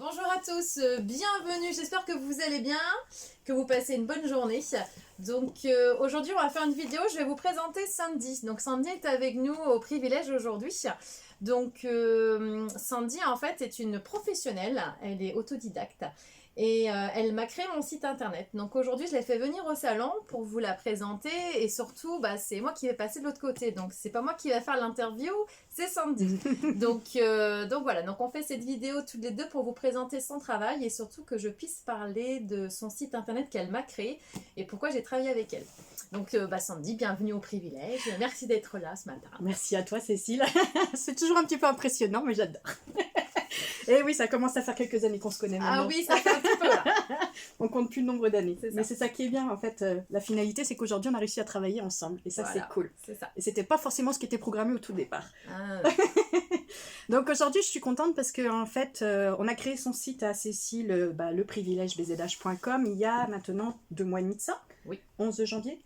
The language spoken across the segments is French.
Bonjour à tous, bienvenue, j'espère que vous allez bien, que vous passez une bonne journée. Donc aujourd'hui on va faire une vidéo, je vais vous présenter Sandy. Donc Sandy est avec nous au privilège aujourd'hui. Donc Sandy en fait est une professionnelle, elle est autodidacte et elle m'a créé mon site internet. Donc aujourd'hui je l'ai fait venir au salon pour vous la présenter et surtout c'est moi qui vais passer de l'autre côté. Donc c'est pas moi qui vais faire l'interview, c'est Sandy. donc voilà, donc on fait cette vidéo toutes les deux pour vous présenter son travail et surtout que je puisse parler de son site internet qu'elle m'a créé et pourquoi j'ai travaillé avec elle. Donc Sandy, bienvenue au privilège, merci d'être là ce matin. Merci à toi Cécile, c'est toujours un petit peu impressionnant mais j'adore. Et oui, ça commence à faire quelques années qu'on se connaît maintenant. Ah oui, ça fait un petit peu là. On compte plus le nombre d'années. Mais c'est ça qui est bien en fait. La finalité, c'est qu'aujourd'hui on a réussi à travailler ensemble. Et ça, Voilà, c'est cool. C'est ça. Et c'était pas forcément ce qui était programmé au tout départ. Ah. Donc aujourd'hui, je suis contente parce qu'en fait, on a créé son site à Cécile, leprivilègebzh.com, il y a maintenant 2 mois et demi de ça. Oui. 11 janvier.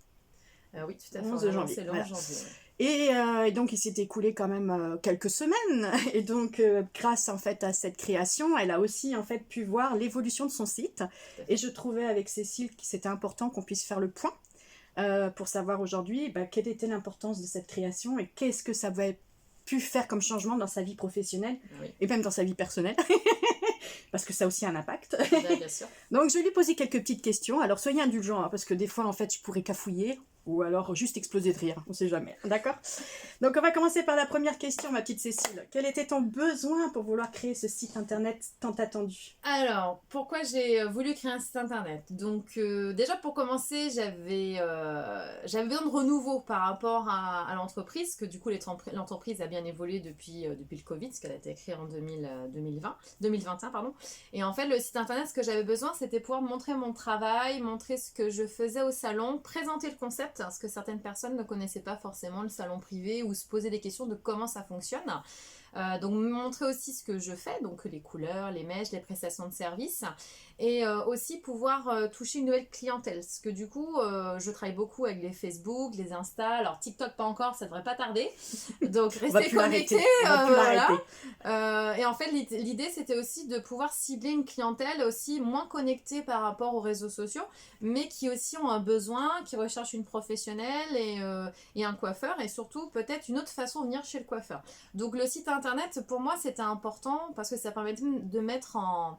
Oui, tout à fait. 11 janvier. C'est le 11 voilà. janvier. Et donc il s'est écoulé quand même quelques semaines et donc grâce en fait à cette création elle a aussi en fait pu voir l'évolution de son site et je trouvais avec Cécile que c'était important qu'on puisse faire le point pour savoir aujourd'hui quelle était l'importance de cette création et qu'est-ce que ça avait pu faire comme changement dans sa vie professionnelle et même dans sa vie personnelle parce que ça a aussi un impact. Bien sûr. Donc je lui ai posé quelques petites questions, alors soyez indulgents hein, parce que des fois en fait je pourrais cafouiller ou alors juste exploser de rire, on sait jamais, d'accord? Donc on va commencer par la première question, ma petite Cécile. Quel était ton besoin pour vouloir créer ce site internet tant attendu? Alors, pourquoi j'ai voulu créer un site internet? Donc déjà pour commencer, j'avais besoin de renouveau par rapport à l'entreprise, que du coup l'entreprise a bien évolué depuis le Covid, parce qu'elle a été créée en 2021, pardon. Et en fait, le site internet, ce que j'avais besoin, c'était pouvoir montrer mon travail, montrer ce que je faisais au salon, présenter le concept, parce que certaines personnes ne connaissaient pas forcément le salon privé ou se posaient des questions de comment ça fonctionne. Donc montrer aussi ce que je fais, donc les couleurs, les mèches, les prestations de services et aussi pouvoir toucher une nouvelle clientèle, parce que du coup je travaille beaucoup avec les Facebook, les Insta, alors TikTok pas encore, ça devrait pas tarder, donc restez connectés, voilà. Et en fait l'idée c'était aussi de pouvoir cibler une clientèle aussi moins connectée par rapport aux réseaux sociaux, mais qui aussi ont un besoin, qui recherchent une professionnelle et un coiffeur, et surtout peut-être une autre façon de venir chez le coiffeur. Donc le site internet pour moi c'était important parce que ça permet de mettre en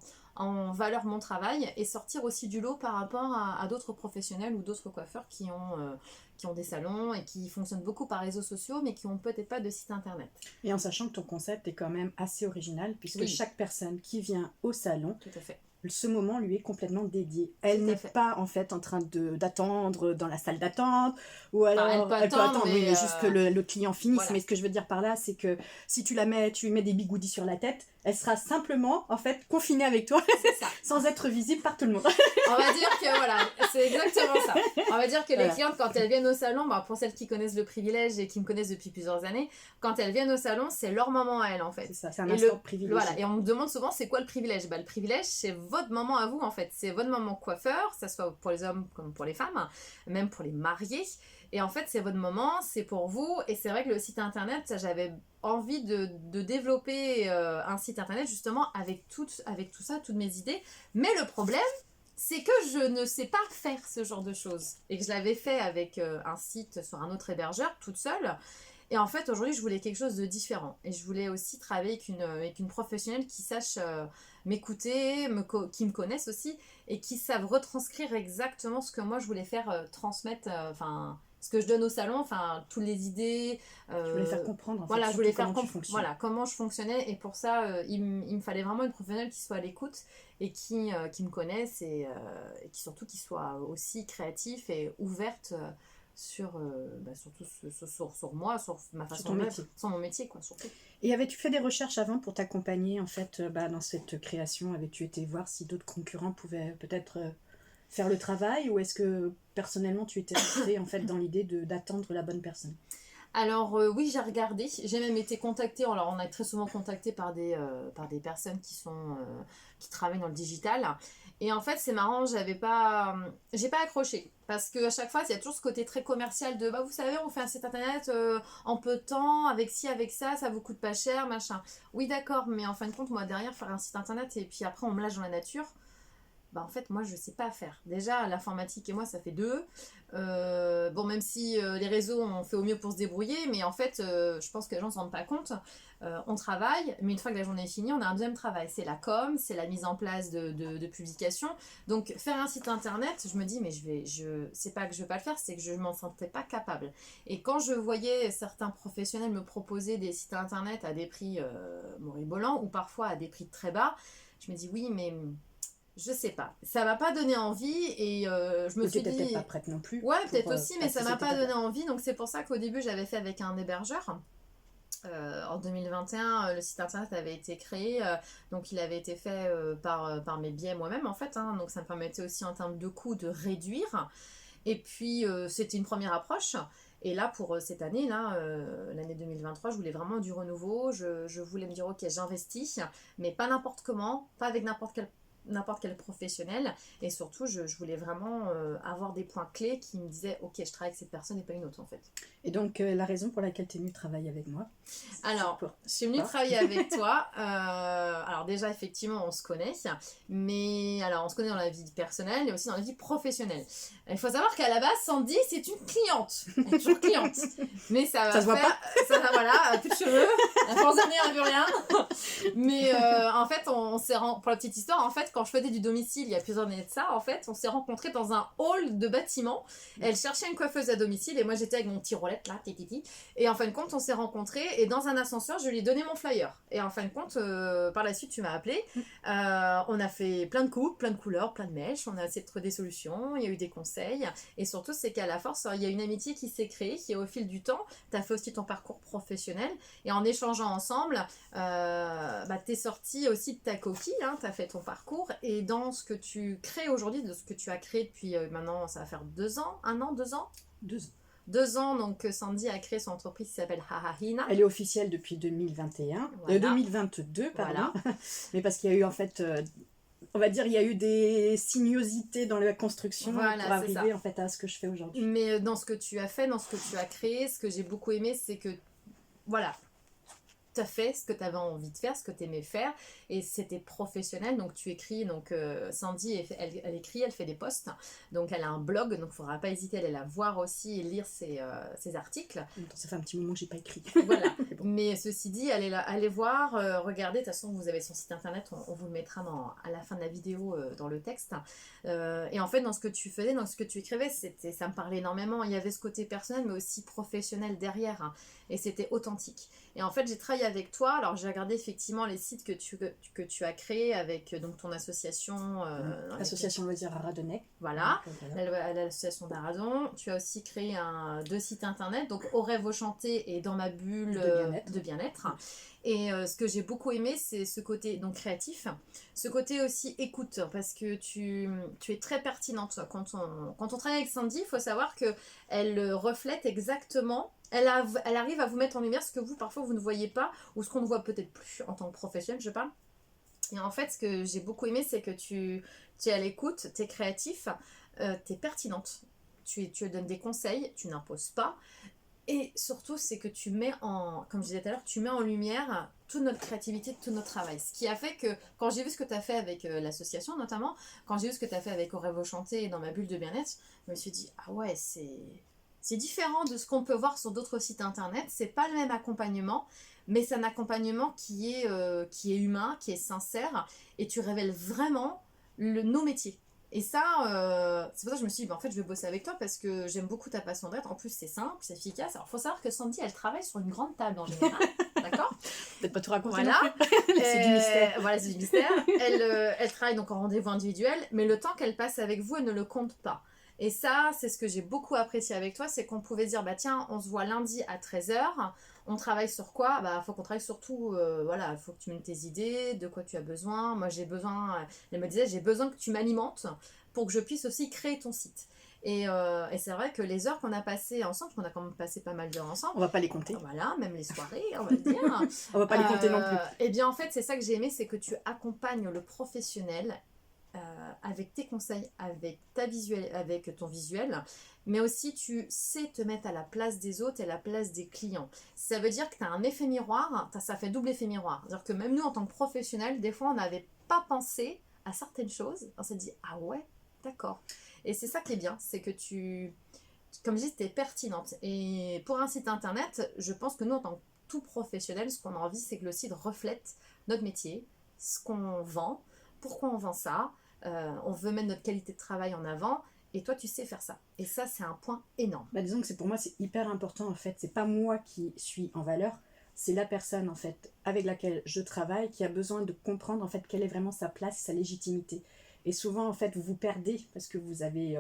valeur mon travail et sortir aussi du lot par rapport à d'autres professionnels ou d'autres coiffeurs qui ont des salons et qui fonctionnent beaucoup par réseaux sociaux mais qui n'ont peut-être pas de site internet. Et en sachant que ton concept est quand même assez original puisque Oui. Chaque personne qui vient au salon, tout à fait, ce moment lui est complètement dédié. Elle n'est pas en fait en train d'attendre dans la salle d'attente ou alors elle peut attendre mais juste que le client finisse. Voilà. Mais ce que je veux dire par là, c'est que si tu lui mets des bigoudis sur la tête, elle sera simplement en fait confinée avec toi sans être visible par tout le monde. On va dire que voilà, c'est exactement ça. On va dire que les clientes, quand elles viennent au salon, pour celles qui connaissent le privilège et qui me connaissent depuis plusieurs années, quand elles viennent au salon, c'est leur moment à elles en fait. C'est ça, c'est un instant privilégié. Voilà, et on me demande souvent c'est quoi le privilège? Le privilège, c'est votre moment à vous en fait. C'est votre moment coiffeur, que ce soit pour les hommes comme pour les femmes, même pour les mariés. Et en fait, c'est votre moment, c'est pour vous. Et c'est vrai que le site internet, j'avais envie de développer un site internet justement avec tout ça, toutes mes idées. Mais le problème, c'est que je ne sais pas faire ce genre de choses. Et que je l'avais fait avec un site sur un autre hébergeur, toute seule. Et en fait, aujourd'hui, je voulais quelque chose de différent. Et je voulais aussi travailler avec une professionnelle qui sache m'écouter, qui me connaisse aussi, et qui savent retranscrire exactement ce que moi, je voulais faire transmettre, ce que je donne au salon, toutes les idées. Je voulais faire comprendre, en fait, voilà, je voulais faire comprendre comment je fonctionnais. Et pour ça, il me fallait vraiment une professionnelle qui soit à l'écoute et qui me connaisse et surtout qui soit aussi créatif et ouverte surtout sur moi, sur ma façon de vivre, sur mon métier, quoi, surtout. Et avais-tu fait des recherches avant pour t'accompagner en fait dans cette création? Avais-tu été voir si d'autres concurrents pouvaient peut-être faire le travail, ou est-ce que personnellement tu étais restée en fait dans l'idée d'attendre la bonne personne? Alors oui, j'ai regardé, j'ai même été contactée, alors on est très souvent contacté par des personnes qui travaillent dans le digital. Et en fait, c'est marrant, j'ai pas accroché. Parce qu'à chaque fois, il y a toujours ce côté très commercial de, bah vous savez, on fait un site internet en peu de temps, avec ci, avec ça vous coûte pas cher, machin. Oui, d'accord, mais en fin de compte, moi derrière, faire un site internet et puis après on me lâche dans la nature, bah en fait moi je sais pas faire. Déjà l'informatique et moi ça fait deux. Bon même si les réseaux on fait au mieux pour se débrouiller, mais en fait je pense que les gens ne se rendent pas compte. On travaille, mais une fois que la journée est finie, on a un deuxième travail. C'est la com, c'est la mise en place de publications. Donc faire un site internet, je me dis mais c'est pas que je veux pas le faire, c'est que je m'en sentais pas capable. Et quand je voyais certains professionnels me proposer des sites internet à des prix moribolants ou parfois à des prix très bas, je me dis oui mais je sais pas, ça m'a pas donné envie et je me suis dit... peut-être pas prête non plus. Ouais, peut-être aussi, mais ça m'a pas donné étape-là. envie. Donc c'est pour ça qu'au début, j'avais fait avec un hébergeur. En 2021, le site internet avait été créé, donc il avait été fait par mes biais moi-même en fait. Hein, donc ça me permettait aussi en termes de coûts de réduire. Et puis c'était une première approche. Et là, pour cette année, là, l'année 2023, je voulais vraiment du renouveau. Je voulais me dire, ok, j'investis, mais pas n'importe comment, pas avec n'importe quel professionnel, et surtout je voulais vraiment avoir des points clés qui me disaient ok je travaille avec cette personne et pas une autre en fait. Et donc la raison pour laquelle tu es venue travailler avec moi, alors je suis venue travailler avec toi, alors déjà effectivement on se connaît, mais alors on se connaît dans la vie personnelle et aussi dans la vie professionnelle. Il faut savoir qu'à la base Sandy c'est une cliente, elle est toujours cliente, mais ça se voit pas, ça voilà, plus de cheveux, à force d'années elle veut rien, mais en fait on s'est pour la petite histoire, en fait quand je faisais du domicile il y a plusieurs années de ça, en fait on s'est rencontrés dans un hall de bâtiment. Elle cherchait une coiffeuse à domicile et moi j'étais avec mon petit roulette là, titi. Et en fin de compte on s'est rencontrés et dans un ascenseur je lui ai donné mon flyer. Et en fin de compte par la suite tu m'as appelé, on a fait plein de coupes, plein de couleurs, plein de mèches, on a essayé de trouver des solutions, il y a eu des conseils et surtout c'est qu'à la force il y a une amitié qui s'est créée, qui au fil du temps, tu as fait aussi ton parcours professionnel et en échangeant ensemble t'es sorti aussi de ta coquille, hein, tu as fait ton parcours et dans ce que tu crées aujourd'hui, de ce que tu as créé depuis maintenant, ça va faire 2 ans, 1 an, 2 ans 2 ans. 2 ans, donc Sandy a créé son entreprise qui s'appelle Hahahina. Elle est officielle depuis 2021, voilà. 2022, pardon. Voilà. Mais parce qu'il y a eu en fait, on va dire, il y a eu des sinuosités dans la construction voilà, pour arriver en fait à ce que je fais aujourd'hui. Mais dans ce que tu as fait, dans ce que tu as créé, ce que j'ai beaucoup aimé, c'est que voilà, tu as fait ce que tu avais envie de faire, ce que tu aimais faire, et c'était professionnel. Donc tu écris, donc Sandy elle écrit, elle fait des posts, donc elle a un blog, donc il ne faudra pas hésiter à aller la voir aussi et lire ses articles. Ça fait un petit moment que j'ai pas écrit. Voilà. Bon. Mais ceci dit, allez voir, regardez, de toute façon vous avez son site internet, on vous le mettra à la fin de la vidéo dans le texte. Et en fait dans ce que tu faisais, dans ce que tu écrivais, ça me parlait énormément. Il y avait ce côté personnel mais aussi professionnel derrière, hein, et c'était authentique. Et en fait j'ai travaillé avec toi, alors j'ai regardé effectivement les sites que tu as créés avec donc ton association. L'association Loisirs Aradonais. Voilà, l'association d'Aradon. Tu as aussi créé 2 sites internet, donc Au rêve au chanté et Dans ma bulle de bien-être. Et ce que j'ai beaucoup aimé, c'est ce côté donc créatif, ce côté aussi écoute, parce que tu es très pertinente. Quand on travaille avec Sandy, il faut savoir qu'elle reflète exactement, elle arrive à vous mettre en lumière ce que vous, parfois, vous ne voyez pas, ou ce qu'on ne voit peut-être plus en tant que professionnel, je parle. Et en fait, ce que j'ai beaucoup aimé, c'est que tu es à l'écoute, tu es créatif, tu es pertinente, tu donnes des conseils, tu n'imposes pas. Et surtout, c'est que tu mets comme je disais tout à l'heure, tu mets en lumière toute notre créativité, tout notre travail. Ce qui a fait que, quand j'ai vu ce que tu as fait avec l'association notamment, quand j'ai vu ce que tu as fait avec Au rêve au chanté et Dans ma bulle de bien-être, je me suis dit, ah ouais, c'est différent de ce qu'on peut voir sur d'autres sites internet. C'est pas le même accompagnement, mais c'est un accompagnement qui est humain, qui est sincère, et tu révèles vraiment nos métiers. Et ça, c'est pour ça que je me suis dit, en fait, je vais bosser avec toi parce que j'aime beaucoup ta passion d'être. En plus, c'est simple, c'est efficace. Alors, il faut savoir que Sandy, elle travaille sur une grande table en général. D'accord ? Peut-être pas tout raconter voilà. non plus. C'est du mystère. Voilà, c'est du mystère. Elle travaille donc en rendez-vous individuel, mais le temps qu'elle passe avec vous, elle ne le compte pas. Et ça, c'est ce que j'ai beaucoup apprécié avec toi, c'est qu'on pouvait dire, bah tiens, on se voit lundi à 13h, on travaille sur quoi ? Bah, faut qu'on travaille sur tout, voilà, il faut que tu me donnes tes idées, de quoi tu as besoin. Moi, j'ai besoin, elle me disait, j'ai besoin que tu m'alimentes pour que je puisse aussi créer ton site. Et c'est vrai que les heures qu'on a passées ensemble, parce qu'on a quand même passé pas mal d'heures ensemble, On va pas les compter. voilà, même les soirées, on va le dire. On va pas les compter non plus. Et bien en fait, c'est ça que j'ai aimé, c'est que tu accompagnes le professionnel avec tes conseils, avec ton visuel, mais aussi tu sais te mettre à la place des autres et à la place des clients. Ça veut dire que tu as un effet miroir, ça fait double effet miroir. C'est-à-dire que même nous, en tant que professionnels, des fois, on n'avait pas pensé à certaines choses. On s'est dit, ah ouais, d'accord. Et c'est ça qui est bien, c'est que comme je dis, tu es pertinente. Et pour un site internet, je pense que nous, en tant que tout professionnel, ce qu'on a envie, c'est que le site reflète notre métier, ce qu'on vend, pourquoi on vend ça. On veut mettre notre qualité de travail en avant. Et toi, tu sais faire ça. Et ça, c'est un point énorme. Bah, disons que pour moi, c'est hyper important en fait. C'est pas moi qui suis en valeur, c'est la personne en fait avec laquelle je travaille qui a besoin de comprendre en fait quelle est vraiment sa place, sa légitimité. Et souvent en fait, vous vous perdez parce que vous avez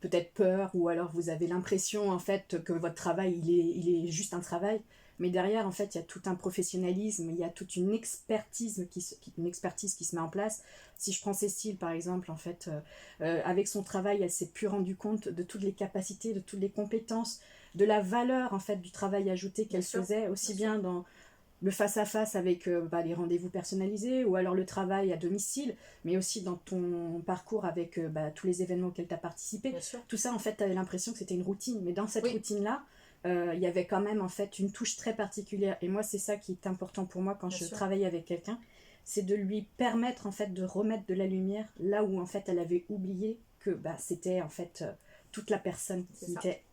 peut-être peur ou alors vous avez l'impression en fait que votre travail il est juste un travail. Mais derrière, en fait, il y a tout un professionnalisme, il y a toute une expertise qui se met en place. Si je prends Cécile, par exemple, en fait, avec son travail, elle s'est plus rendue compte de toutes les capacités, de toutes les compétences, de la valeur, en fait, du travail ajouté qu'elle faisait, aussi bien dans le face-à-face avec les rendez-vous personnalisés ou alors le travail à domicile, mais aussi dans ton parcours avec tous les événements auxquels tu as participé. Tout ça, en fait, tu avais l'impression que c'était une routine. Mais dans cette routine-là, il y avait quand même en fait une touche très particulière. Et moi, c'est ça qui est important pour moi quand je travaille avec quelqu'un, c'est de lui permettre en fait de remettre de la lumière là où en fait elle avait oublié que c'était en fait toute la personne qui était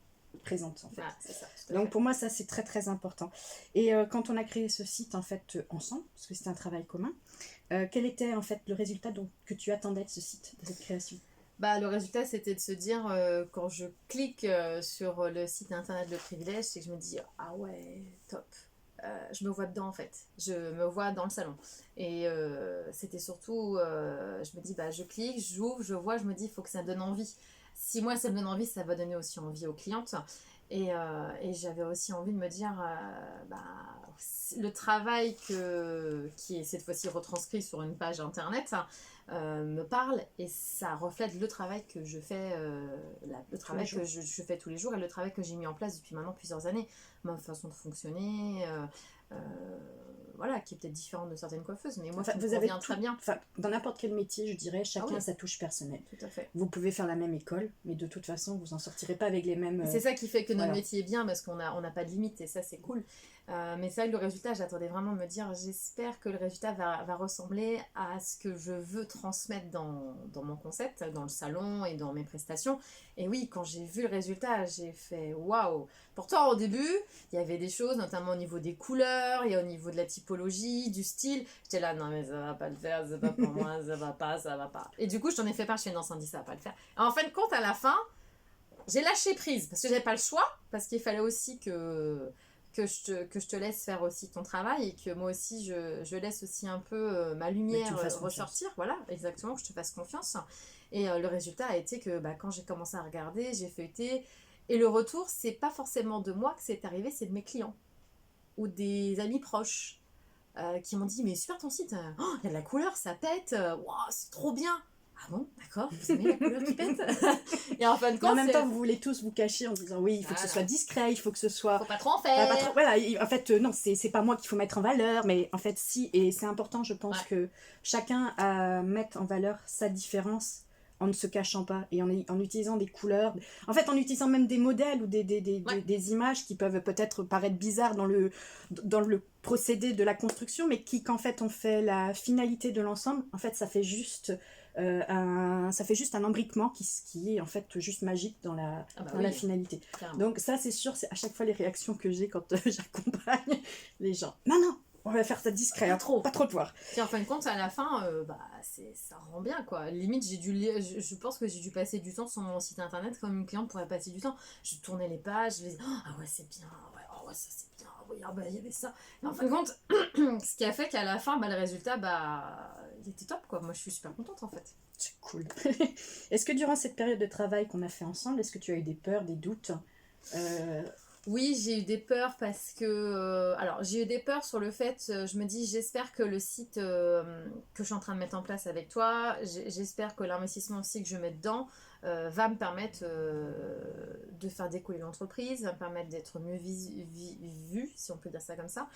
présente en fait. Donc pour moi ça c'est très très important. Et quand on a créé ce site en fait ensemble, parce que c'était un travail commun, quel était en fait le résultat que tu attendais de ce site, de cette création? Le résultat, c'était de se dire, quand je clique sur le site internet Le Privilège, c'est que je me dis, ah ouais, top. Je me vois dedans en fait. Je me vois dans le salon. Et c'était surtout, je me dis, je clique, j'ouvre, je vois, je me dis, il faut que ça me donne envie. Si moi, ça me donne envie, ça va donner aussi envie aux clientes. Et j'avais aussi envie de me dire, le travail qui est cette fois-ci retranscrit sur une page internet me parle et ça reflète le travail que je fais, le travail que je fais tous les jours et le travail que j'ai mis en place depuis maintenant plusieurs années. Ma façon de fonctionner, voilà, qui est peut-être différente de certaines coiffeuses, mais moi, ça me convient très bien. Dans n'importe quel métier, je dirais, chacun a sa touche personnelle. Tout à fait. Vous pouvez faire la même école, mais de toute façon, vous n'en sortirez pas avec les mêmes... C'est ça qui fait que notre métier est bien, parce qu'on n'a pas de limite, et ça, c'est cool. Mais c'est vrai que le résultat, j'attendais vraiment de me dire, j'espère que le résultat va ressembler à ce que je veux transmettre dans mon concept, dans le salon et dans mes prestations. Et oui, quand j'ai vu le résultat, j'ai fait waouh! Pourtant, au début, il y avait des choses, notamment au niveau des couleurs et au niveau de la typologie, du style. J'étais là, non, mais ça va pas le faire, c'est pas pour moi, ça va pas. Et du coup, je t'en ai fait part, je fais non, Sandy, ça va pas le faire. Et en fin de compte, à la fin, j'ai lâché prise parce que j'avais pas le choix, parce qu'il fallait aussi que je te laisse faire aussi ton travail et que moi aussi je laisse aussi un peu ma lumière ressortir, voilà, exactement, que je te fasse confiance. Et le résultat a été que quand j'ai commencé à regarder, j'ai feuilleté, et le retour, c'est pas forcément de moi que c'est arrivé, c'est de mes clients ou des amis proches qui m'ont dit, mais super ton site, il y a de la couleur, ça pète, wow, c'est trop bien. Ah bon, d'accord, vous aimez la couleur qui pète? Et en fin de compte, en même temps, vous voulez tous vous cacher en disant oui, il faut que ce soit discret, il faut que ce soit... Faut pas trop en faire. Voilà, en fait, non, c'est pas moi qu'il faut mettre en valeur, mais en fait, si, et c'est important, je pense que chacun mette en valeur sa différence en ne se cachant pas et en utilisant des couleurs, en fait en utilisant même des modèles ou des images qui peuvent peut-être paraître bizarres dans le procédé de la construction, mais qui qu'en fait on fait la finalité de l'ensemble, en fait ça fait juste un imbriquement qui est en fait juste magique dans la finalité. Clairement. Donc ça c'est sûr, c'est à chaque fois les réactions que j'ai quand j'accompagne les gens. Non, on va faire ça discret, pas trop de voir. Et en fin de compte, à la fin, ça rend bien, quoi. Limite, je pense que j'ai dû passer du temps sur mon site internet comme une cliente pourrait passer du temps. Je tournais les pages, je les ah ouais, c'est bien, ouais, ça c'est bien, oui, il y avait ça. Et en fin de compte, ce qui a fait qu'à la fin, le résultat, il était top, quoi. Moi, je suis super contente, en fait. C'est cool. Est-ce que durant cette période de travail qu'on a fait ensemble, est-ce que tu as eu des peurs, des doutes Oui, j'ai eu des peurs parce que... alors, j'ai eu des peurs sur le fait, je me dis, j'espère que le site que je suis en train de mettre en place avec toi, j'espère que l'investissement aussi que je mets dedans va me permettre de faire décoller l'entreprise, va me permettre d'être mieux vue, si on peut dire ça comme ça,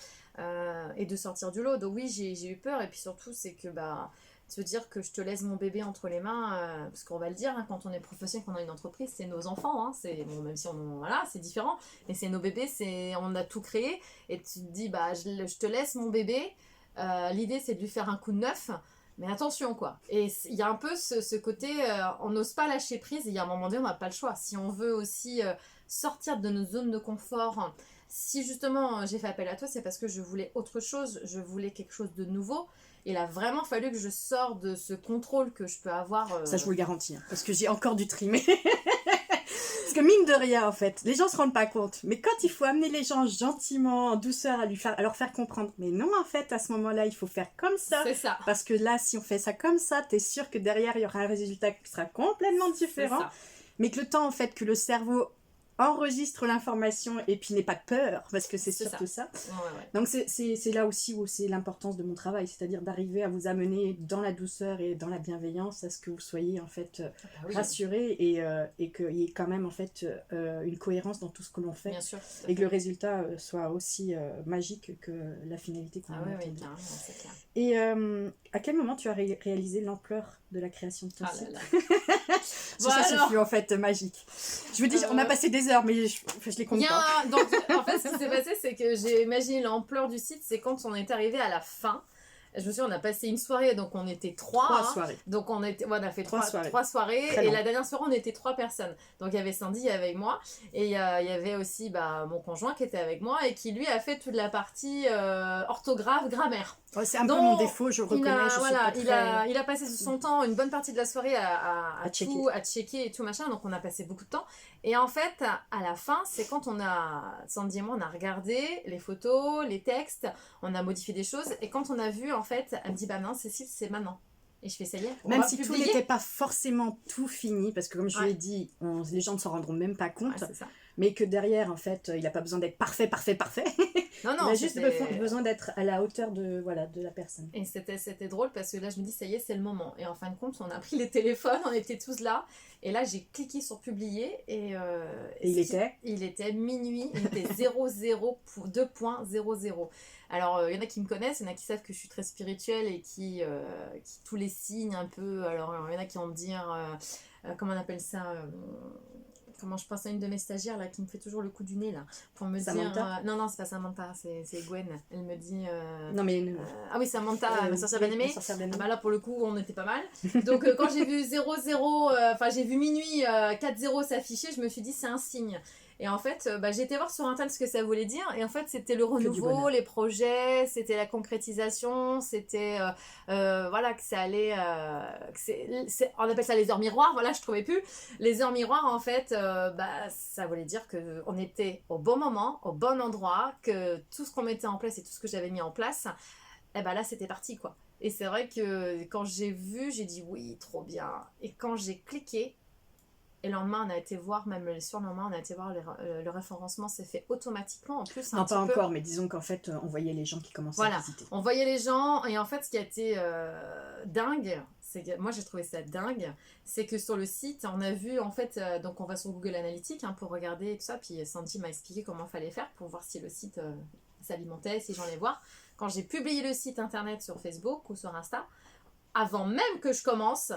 et de sortir du lot. Donc oui, j'ai eu peur, et puis surtout, c'est que... bah se dire que je te laisse mon bébé entre les mains, parce qu'on va le dire, hein, quand on est professionnel, qu'on a une entreprise, c'est nos enfants, hein, c'est, bon, même si voilà, c'est différent, mais c'est nos bébés, on a tout créé, et tu te dis, bah, je te laisse mon bébé, l'idée c'est de lui faire un coup de neuf, mais attention quoi. Et il y a un peu ce côté, on n'ose pas lâcher prise, et il y a un moment donné, on n'a pas le choix. Si on veut aussi sortir de nos zones de confort, si justement j'ai fait appel à toi, c'est parce que je voulais autre chose, je voulais quelque chose de nouveau. Il a vraiment fallu que je sorte de ce contrôle que je peux avoir. Ça, je vous le garantis, hein, parce que j'ai encore dû trimer. Parce que mine de rien, en fait, les gens se rendent pas compte. Mais quand il faut amener les gens gentiment, en douceur, à leur faire comprendre. Mais non, en fait, à ce moment-là, il faut faire comme ça. C'est ça. Parce que là, si on fait ça comme ça, t'es sûr que derrière, il y aura un résultat qui sera complètement différent. Mais que le temps, en fait, que le cerveau enregistre l'information et puis n'aie pas peur, parce que c'est surtout ça. Ouais. Donc c'est là aussi où c'est l'importance de mon travail, c'est-à-dire d'arriver à vous amener dans la douceur et dans la bienveillance à ce que vous soyez en fait rassurés et qu'il y ait quand même en fait une cohérence dans tout ce que l'on fait. Bien sûr, et que le résultat soit aussi magique que la finalité qu'on a attendue. Carrément, c'est clair. Et à quel moment tu as réalisé l'ampleur de la création de ton site? Ça fut en fait magique. Je vous dis, on a passé des heures, mais je les compte pas. Donc, en fait, ce qui s'est passé, c'est que j'ai imaginé l'ampleur du site, c'est quand on est arrivé à la fin. Je me souviens, on a passé une soirée, donc on était trois soirées. Donc on a fait trois soirées. Et la dernière soirée, on était 3 personnes. Donc il y avait Sandy avec moi. Et il y avait aussi mon conjoint qui était avec moi et qui lui a fait toute la partie orthographe, grammaire. Ouais, c'est un peu mon défaut, je le reconnais. Il a passé son temps, une bonne partie de la soirée à checker et tout machin. Donc on a passé beaucoup de temps. Et en fait, à la fin, c'est quand Sandy et moi, on a regardé les photos, les textes, on a modifié des choses. Et quand on a vu, en fait, elle me dit, bah non, Cécile, c'est maintenant. Et je fais, ça y est, même si tout n'était pas forcément tout fini, parce que comme je vous l'ai dit, les gens ne s'en rendront même pas compte. Ouais, c'est ça. Mais que derrière, en fait, il n'a pas besoin d'être parfait. Non, il a juste besoin d'être à la hauteur de la personne. Et c'était drôle parce que là, je me dis, ça y est, c'est le moment. Et en fin de compte, on a pris les téléphones, on était tous là. Et là, j'ai cliqué sur publier. Et il était minuit, il était 2.00. Alors, il y en a qui me connaissent, il y en a qui savent que je suis très spirituelle et qui tous les signes un peu. Alors, il y en a qui vont me dire, comment on appelle ça comment je pense à une de mes stagiaires là qui me fait toujours le coup du nez là pour me Samantha. dire non c'est pas Samantha, c'est Gwen, elle me dit non mais ah oui, Samantha, ma sorcière bien-aimée. Bah là pour le coup on était pas mal. Donc quand j'ai vu 00 enfin j'ai vu minuit 40 s'afficher, je me suis dit c'est un signe. Et en fait, j'ai été voir sur internet ce que ça voulait dire. Et en fait, c'était le renouveau, les projets, c'était la concrétisation, c'était voilà que ça allait. On appelle ça les heures miroirs. Voilà, je trouvais plus. Les heures miroirs, en fait, ça voulait dire que on était au bon moment, au bon endroit, que tout ce qu'on mettait en place et tout ce que j'avais mis en place, là, c'était parti quoi. Et c'est vrai que quand j'ai vu, j'ai dit oui, trop bien. Et quand j'ai cliqué. Et le lendemain, on a été voir, même le surlendemain, on a été voir le référencement s'est fait automatiquement. En plus, non, pas encore, mais disons qu'en fait, on voyait les gens qui commençaient à visiter. On voyait les gens, et en fait, ce qui a été dingue, c'est que moi j'ai trouvé ça dingue, c'est que sur le site, on a vu, en fait, donc on va sur Google Analytics pour regarder tout ça, puis Sandy m'a expliqué comment il fallait faire pour voir si le site s'alimentait, si j'en ai voir. Quand j'ai publié le site internet sur Facebook ou sur Insta, avant même que je commence,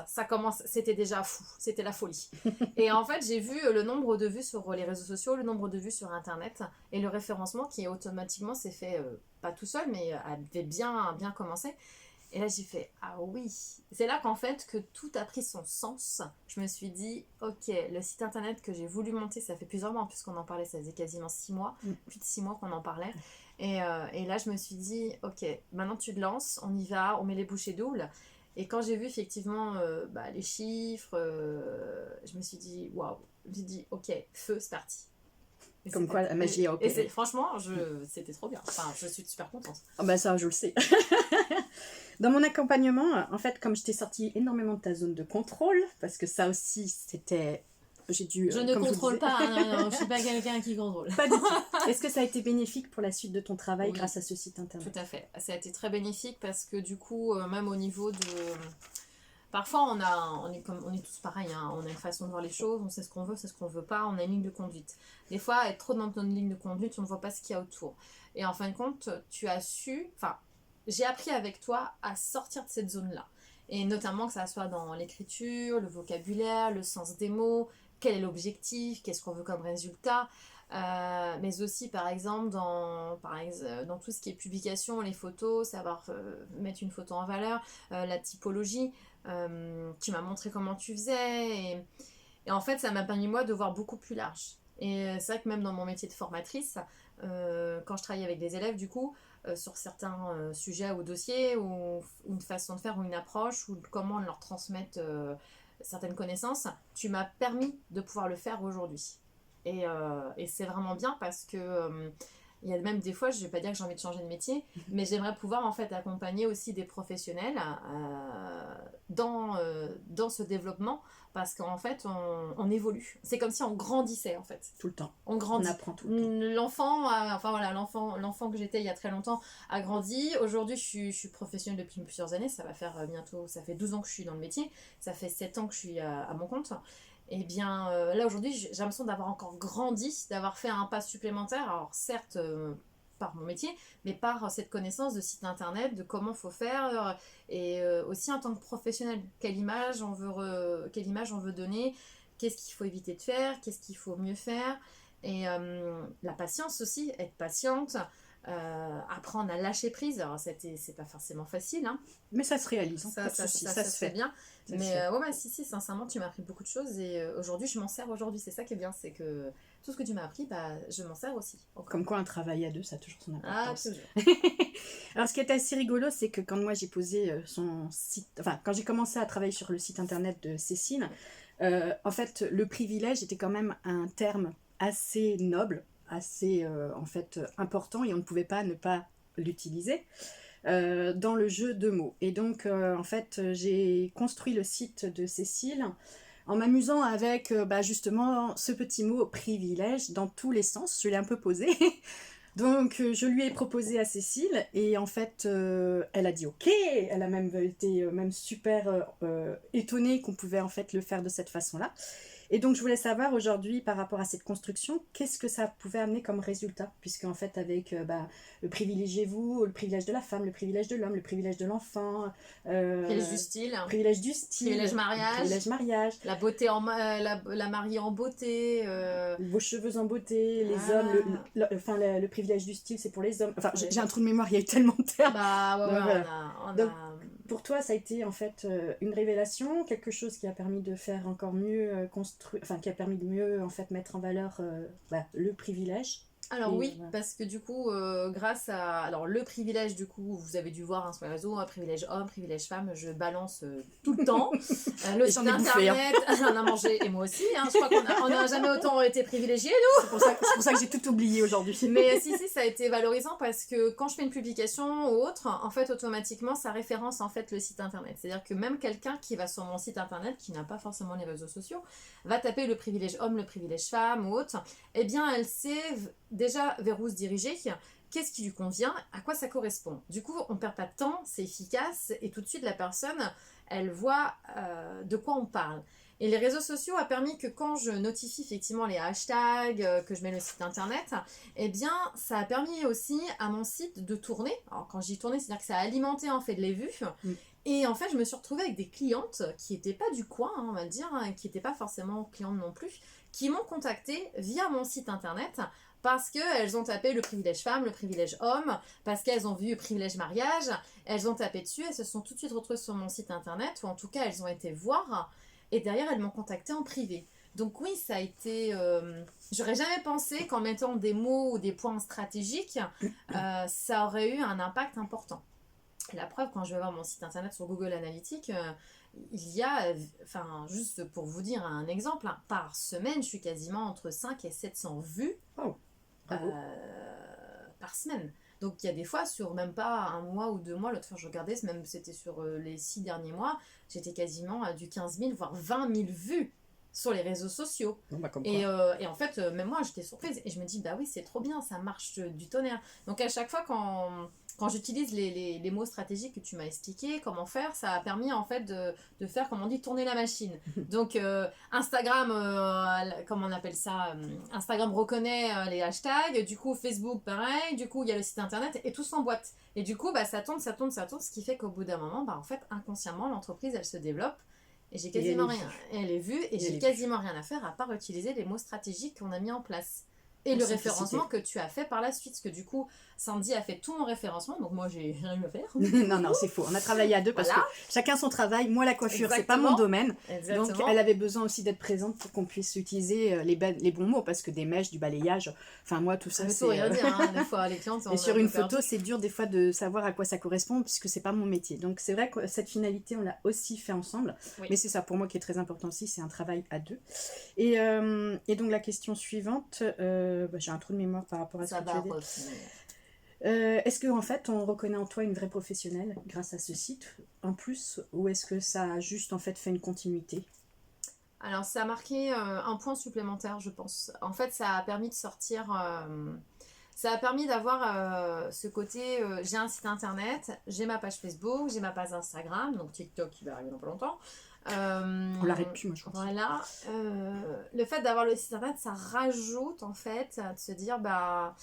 c'était déjà fou, c'était la folie. Et en fait, j'ai vu le nombre de vues sur les réseaux sociaux, le nombre de vues sur Internet, et le référencement qui automatiquement s'est fait, pas tout seul, mais avait bien commencé. Et là, j'ai fait, ah oui. C'est là qu'en fait, que tout a pris son sens. Je me suis dit, ok, le site Internet que j'ai voulu monter, ça fait plusieurs mois, puisqu'on en parlait, ça faisait quasiment 6 mois, plus de 6 mois qu'on en parlait. Et là, je me suis dit, ok, maintenant tu te lances, on y va, on met les bouchées doubles. Et quand j'ai vu effectivement les chiffres, je me suis dit waouh, j'ai dit ok, feu, c'est parti. Et comme quoi la magie est opérée. Et franchement, c'était trop bien. Enfin, je suis super contente. Oh ça, je le sais. Dans mon accompagnement, en fait, comme je t'ai sorti énormément de ta zone de contrôle, parce que ça aussi, c'était j'ai dû... Je ne comme je vous contrôle disais. pas, hein, non, je suis pas quelqu'un qui contrôle. Pas du tout. Est-ce que ça a été bénéfique pour la suite de ton travail Oui. grâce à ce site internet? Tout à fait. Ça a été très bénéfique parce que du coup, même au niveau de... Parfois, on est tous pareils, hein. On a une façon de voir les choses, on sait ce qu'on veut, c'est ce qu'on veut pas, on a une ligne de conduite. Des fois, être trop dans notre ligne de conduite, on ne voit pas ce qu'il y a autour. Et en fin de compte, tu as su... Enfin, j'ai appris avec toi à sortir de cette zone-là. Et notamment que ça soit dans l'écriture, le vocabulaire, le sens des mots, quel est l'objectif, qu'est-ce qu'on veut comme résultat. Mais aussi par exemple dans tout ce qui est publication, les photos, savoir mettre une photo en valeur, la typologie, tu m'as montré comment tu faisais et en fait ça m'a permis moi de voir beaucoup plus large. Et c'est vrai que même dans mon métier de formatrice, quand je travaille avec des élèves du coup, sur certains sujets ou dossiers ou une façon de faire ou une approche ou comment leur transmettre certaines connaissances, tu m'as permis de pouvoir le faire aujourd'hui. Et c'est vraiment bien parce que il y a même des fois, je vais pas dire que j'ai envie de changer de métier, mais j'aimerais pouvoir en fait accompagner aussi des professionnels dans ce développement parce qu'en fait on évolue. C'est comme si on grandissait en fait. Tout le temps. On grandit. On apprend tout le temps. L'enfant que j'étais il y a très longtemps a grandi. Aujourd'hui, je suis professionnelle depuis plusieurs années. Ça va faire bientôt, ça fait 12 ans que je suis dans le métier. Ça fait 7 ans que je suis à mon compte. Et bien là aujourd'hui j'ai l'impression d'avoir encore grandi, d'avoir fait un pas supplémentaire, alors certes par mon métier, mais par cette connaissance de site internet, de comment faut faire, et aussi en tant que professionnel, quelle image on veut donner, qu'est-ce qu'il faut éviter de faire, qu'est-ce qu'il faut mieux faire, et la patience aussi, être patiente, apprendre à lâcher prise, alors c'est pas forcément facile, hein. Mais ça se réalise, hein, Ça, pas de ça, souci, ça, ça ça se se fait fait. bien. Ça se Mais fait. ouais, si, sincèrement, tu m'as appris beaucoup de choses et aujourd'hui, je m'en sers aujourd'hui. C'est ça qui est bien, c'est que tout ce que tu m'as appris, bah, je m'en sers aussi. Encore. Comme quoi un travail à deux, ça a toujours son Ah, importance. toujours. Alors ce qui est assez rigolo, c'est que quand moi j'ai posé son site, enfin quand j'ai commencé à travailler sur le site internet de Cécile, en fait le privilège était quand même un terme assez noble, assez en fait important et on ne pouvait pas ne pas l'utiliser dans le jeu de mots. Et donc en fait j'ai construit le site de Cécile en m'amusant avec justement ce petit mot privilège dans tous les sens. Je l'ai un peu posé. Donc je lui ai proposé à Cécile et en fait elle a dit ok, elle a même été même super étonnée qu'on pouvait en fait le faire de cette façon-là. Et donc je voulais savoir aujourd'hui par rapport à cette construction, qu'est-ce que ça pouvait amener comme résultat, puisque en fait avec le privilégiez-vous, le privilège de la femme, le privilège de l'homme, le privilège de l'enfant, Privilège du style, privilège du style, privilège mariage, privilège mariage, la beauté la mariée en beauté. vos cheveux en beauté, les Ah. hommes, le privilège du style c'est pour les hommes. Enfin, Ouais. j'ai un trou de mémoire, il y a eu tellement de termes. Bah ouais, Donc, ouais, voilà. on Donc, a... Pour toi, ça a été en fait une révélation, quelque chose qui a permis de faire encore mieux construire, enfin qui a permis de mieux en fait mettre en valeur le privilège. Alors Et, oui, voilà. parce que du coup, grâce à alors le privilège, du coup, vous avez dû voir hein, sur les réseaux, un privilège homme, privilège femme, je balance tout le temps. Le Et site j'en ai bouffé, hein. internet, j'en ai mangé, et moi aussi, hein, je crois qu'on n'a jamais autant été privilégiés, nous. C'est pour ça que j'ai tout oublié aujourd'hui. Mais si, ça a été valorisant parce que quand je fais une publication ou autre, en fait, automatiquement, ça référence en fait le site internet. C'est-à-dire que même quelqu'un qui va sur mon site internet, qui n'a pas forcément les réseaux sociaux, va taper le privilège homme, le privilège femme ou autre, eh bien, elle sait déjà vers où se diriger, qu'est-ce qui lui convient, à quoi ça correspond. Du coup, on ne perd pas de temps, c'est efficace, et tout de suite, la personne, elle voit de quoi on parle. Et les réseaux sociaux a permis que quand je notifie effectivement les hashtags, que je mets le site internet, eh bien, ça a permis aussi à mon site de tourner. Alors, quand j'y tournais, c'est-à-dire que ça a alimenté en fait les vues. Mm. Et en fait, je me suis retrouvée avec des clientes qui n'étaient pas du coin, hein, on va le dire, hein, qui n'étaient pas forcément clientes non plus, qui m'ont contactée via mon site internet parce qu'elles ont tapé le privilège femme, le privilège homme, parce qu'elles ont vu le privilège mariage, elles ont tapé dessus, elles se sont tout de suite retrouvées sur mon site internet, ou en tout cas, elles ont été voir, et derrière, elles m'ont contactée en privé. Donc oui, ça a été... j'aurais jamais pensé qu'en mettant des mots ou des points stratégiques, ça aurait eu un impact important. La preuve, quand je vais voir mon site internet sur Google Analytics, il y a, enfin, juste pour vous dire un exemple, hein, par semaine, je suis quasiment entre 5 et 700 vues par semaine. Donc il y a des fois, sur même pas un mois ou 2 mois, l'autre fois je regardais, même c'était sur les 6 derniers mois, j'étais quasiment à du 15 000, voire 20 000 vues. sur les réseaux sociaux. Bon, bah, comme Et, quoi. et en fait, même moi, j'étais surprise. Et je me dis, bah oui, c'est trop bien, ça marche du tonnerre. Donc à chaque fois, quand j'utilise les mots stratégiques que tu m'as expliqué, comment faire, ça a permis en fait de faire, comme on dit, tourner la machine. Donc Instagram, comment on appelle ça Instagram reconnaît les hashtags. Du coup, Facebook, pareil. Du coup, il y a le site internet et tout s'emboîte. Et du coup, bah, ça tourne, ça tourne, ça tourne. Ce qui fait qu'au bout d'un moment, bah, en fait, inconsciemment, l'entreprise, elle se développe. Et j'ai Et elle est quasiment rien. vue. Et elle est vue et Et elle j'ai est quasiment rien à faire à part utiliser les mots stratégiques qu'on a mis en place. Et En le simplicité. référencement que tu as fait par la suite. Parce que du coup, Sandy a fait tout mon référencement, donc moi j'ai rien eu à faire. Non, c'est faux. On a travaillé à deux parce Voilà. que chacun son travail. Moi, la coiffure, c'est pas Exactement. mon domaine. Exactement. Donc, elle avait besoin aussi d'être présente pour qu'on puisse utiliser les bons mots parce que des mèches, du balayage, enfin, moi, tout ça, Ça veut c'est. tout rien dire, hein. Des fois, les clientes, on Et est sur un peu une photo, perdu. c'est dur des fois de savoir à quoi ça correspond puisque c'est pas mon métier. Donc, c'est vrai que cette finalité, on l'a aussi fait ensemble. Oui. Mais c'est ça pour moi qui est très important aussi, c'est un travail à deux. Et donc, la question suivante, j'ai un trou de mémoire par rapport à ce Ça que tu va as dit. revenir. Est-ce qu'en fait on reconnaît en toi une vraie professionnelle grâce à ce site en plus ou est-ce que ça a juste en fait fait une continuité? Alors, ça a marqué un point supplémentaire, je pense. En fait, ça a permis de sortir. Ça a permis d'avoir ce côté. J'ai un site internet, j'ai ma page Facebook, j'ai ma page Instagram, donc TikTok qui va arriver dans pas longtemps. On l'arrête plus, moi je pense. Voilà. Le fait d'avoir le site internet, ça rajoute en fait de se dire, bah.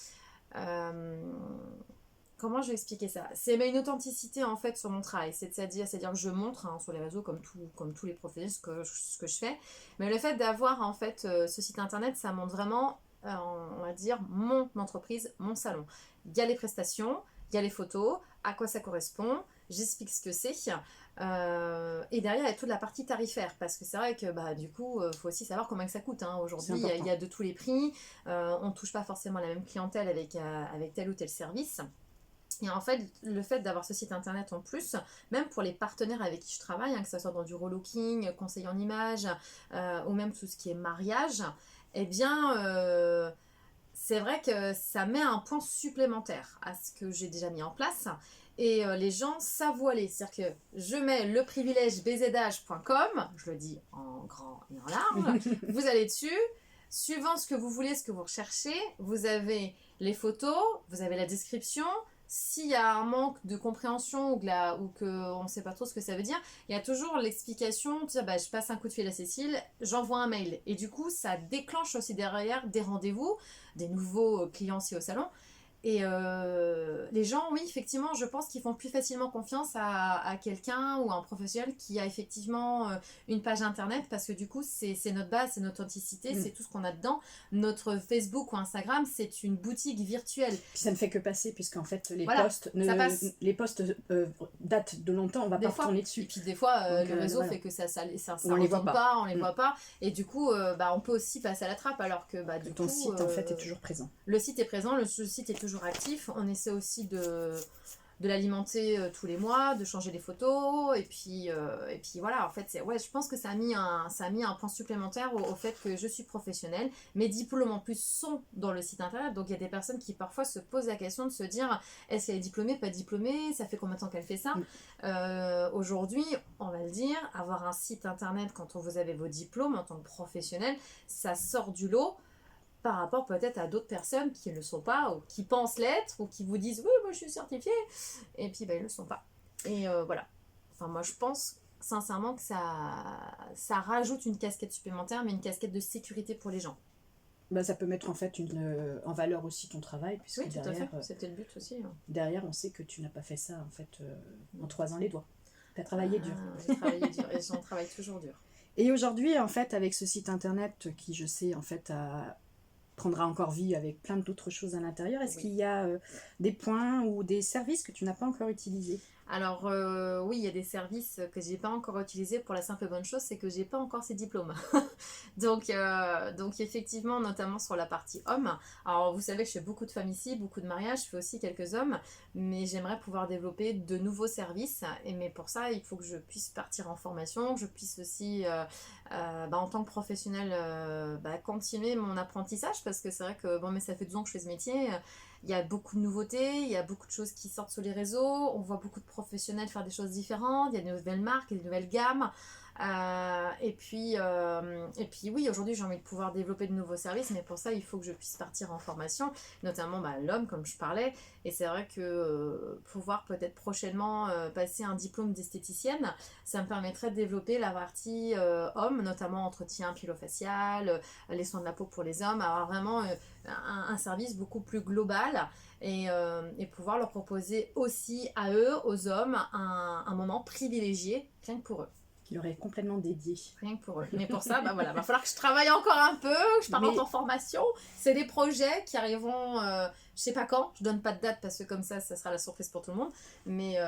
Comment je vais expliquer ça? C'est une authenticité en fait sur mon travail, c'est-à-dire que je montre hein, sur les réseaux comme tous les professionnels ce que je fais, mais le fait d'avoir en fait ce site internet, ça montre vraiment, on va dire, mon entreprise, mon salon. Il y a les prestations, il y a les photos, à quoi ça correspond, j'explique ce que c'est, et derrière il y a toute la partie tarifaire, parce que c'est vrai que bah, du coup, il faut aussi savoir combien que ça coûte. Hein. Aujourd'hui, il y a de tous les prix, on ne touche pas forcément la même clientèle avec tel ou tel service. Et en fait, le fait d'avoir ce site internet en plus, même pour les partenaires avec qui je travaille, hein, que ce soit dans du relooking, conseil en images, ou même tout ce qui est mariage, eh bien, c'est vrai que ça met un point supplémentaire à ce que j'ai déjà mis en place. Et les gens savent où aller. C'est-à-dire que je mets le privilège bzh.com, je le dis en grand et en large, vous allez dessus, suivant ce que vous voulez, ce que vous recherchez, vous avez les photos, vous avez la description. S'il y a un manque de compréhension ou qu'on ne sait pas trop ce que ça veut dire, il y a toujours l'explication, tu sais, bah, je passe un coup de fil à Cécile, j'envoie un mail. Et du coup, ça déclenche aussi derrière des rendez-vous, des nouveaux clients aussi au salon. Et les gens, oui, effectivement, je pense qu'ils font plus facilement confiance à quelqu'un ou à un professionnel qui a effectivement une page internet parce que du coup, c'est notre base, c'est notre authenticité, c'est tout ce qu'on a dedans. Notre Facebook ou Instagram, c'est une boutique virtuelle. Puis ça ne fait que passer puisqu'en fait les Voilà, posts ça passe. datent de longtemps, on va pas retourner Et dessus. puis des fois, Donc, le réseau voilà. fait que ça On les voit retourne pas. on les voit pas. Et du coup, bah, on peut aussi passer à la trappe alors que bah, du Ton coup, site en fait est toujours présent. le site est présent, le site est toujours actif. On essaie aussi de l'alimenter tous les mois, de changer les photos. Et puis voilà, en fait, ouais, je pense que ça a mis un point supplémentaire au fait que je suis professionnelle. Mes diplômes en plus sont dans le site internet. Donc il y a des personnes qui parfois se posent la question de se dire est-ce qu'elle est diplômée, pas diplômée? Ça fait combien de temps qu'elle fait ça? Aujourd'hui, on va le dire, avoir un site internet quand vous avez vos diplômes en tant que professionnel, ça sort du lot par rapport peut-être à d'autres personnes qui ne le sont pas ou qui pensent l'être ou qui vous disent oui moi je suis certifiée et puis bah, ils ne le sont pas et voilà, enfin moi je pense sincèrement que ça rajoute une casquette supplémentaire mais une casquette de sécurité pour les gens. Bah, ça peut mettre en fait en valeur aussi ton travail puisque Oui tout derrière, à fait, c'était le but aussi. Derrière on sait que tu n'as pas fait ça en fait en 3 ans les doigts. Tu as travaillé dur. J'ai travaillé dur et j'en travaille toujours dur. Et aujourd'hui en fait avec ce site internet qui je sais en fait prendra encore vie avec plein d'autres choses à l'intérieur. Est-ce qu'il y a des points ou des services que tu n'as pas encore utilisés? Alors oui, il y a des services que j'ai pas encore utilisés pour la simple bonne chose, c'est que j'ai pas encore ces diplômes. donc effectivement, notamment sur la partie homme. Alors vous savez que je fais beaucoup de femmes ici, beaucoup de mariages, je fais aussi quelques hommes, mais j'aimerais pouvoir développer de nouveaux services. Mais pour ça, il faut que je puisse partir en formation, que je puisse aussi, en tant que professionnel, continuer mon apprentissage parce que c'est vrai que bon, mais ça fait 12 ans que je fais ce métier. Il y a beaucoup de nouveautés, il y a beaucoup de choses qui sortent sur les réseaux, on voit beaucoup de professionnels faire des choses différentes, il y a de nouvelles marques, des nouvelles gammes. Et puis oui, aujourd'hui j'ai envie de pouvoir développer de nouveaux services, mais pour ça il faut que je puisse partir en formation, notamment l'homme comme je parlais. Et c'est vrai que pouvoir peut-être prochainement passer un diplôme d'esthéticienne, ça me permettrait de développer la partie homme, notamment entretien pilofacial, les soins de la peau pour les hommes, avoir vraiment un service beaucoup plus global et pouvoir leur proposer aussi à eux, aux hommes, un moment privilégié, rien que pour eux. Qu'il aurait complètement dédié. Rien que pour eux. Mais pour ça, voilà, va falloir que je travaille encore un peu, que je parte en formation. C'est des projets qui arriveront, je sais pas quand, je donne pas de date parce que comme ça sera la surprise pour tout le monde. Mais